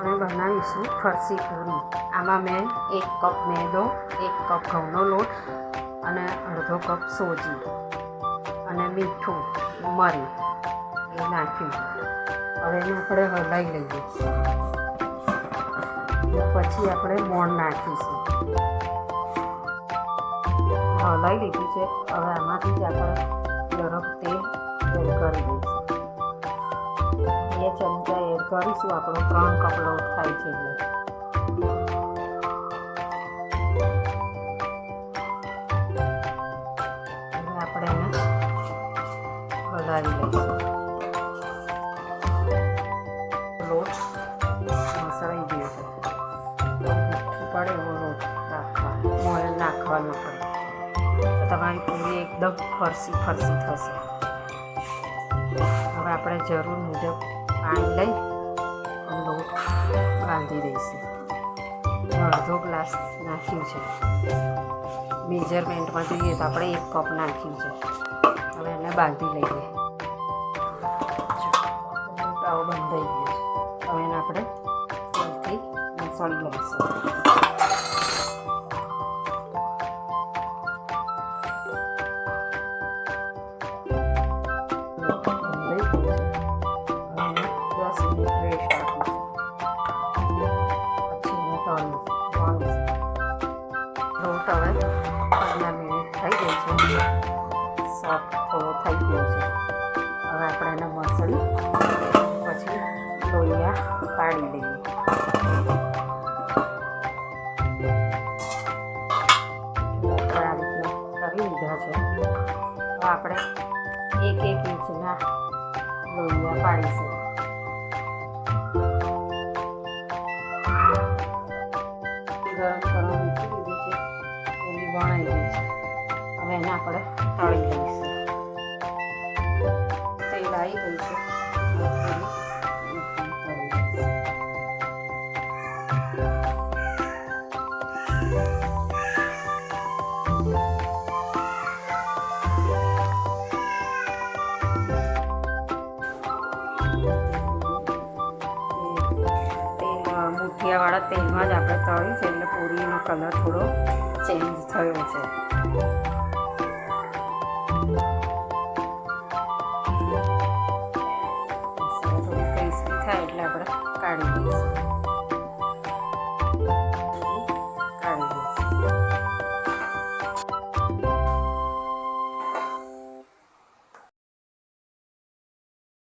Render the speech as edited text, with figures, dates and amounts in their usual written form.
આપણે બનાવીશું ફરસી પૂરી. આમાં મેં 1 કપ મેદો, 1 કપ ઘઉંનો લોટ અને અડધો કપ સોજી અને મીઠું મરી એ નાખ્યું. હવે એને આપણે હલાવી લઈએ. પછી આપણે મોણ નાખીશું. હલાવી લીધું છે. હવે આમાંથી જ આપણે ગરમ તેલ એડ કરી દઈશું. 2 ચમચા એડ કરીશું. આપણો 3 કપ લોટ થાય છે એટલે આપણે એને હલાવી લઈશું. લોટ મસળાઈ ગયો છે. પડે એવો લોટ નાખવાનો પડે તો તમારી પૂરી એકદમ ફરસી થશે. હવે આપણે જરૂર મુજબ પાણી લઈ લોટ બાંધી દઈશું. અડધો ગ્લાસ નાખ્યું છે. મેજરમેન્ટમાં જોઈએ તો આપણે 1 કપ નાખ્યું છે. હવે એને બાંધી લઈએ. આવો બંધાઈ ગયો છે. હવે એને આપણે તેલથી મસળી લઈશું. લોટ હવે 15 મિનિટ થઈ ગઈ છે. સોફ્ટ થોડો થઈ ગયો છે. હવે આપણે એને મસળી પછી લોહીયા પાડી લઈએ. આ રીતના કરી લીધા છે. હવે આપણે 1 ઇંચના લોહીયા પાડીશું. ગરમ કરવા મૂકી દીધું છે. પૂરી વણાઈ ગઈ છે. હવે એને આપણે તળી લઈશું. તેલ આવી ગયું છે. મુઠિયાવાળા તેલમાં જ આપણે તળ્યું છે એટલે પૂરીનો કલર થોડો ચેન્જ થયો છે.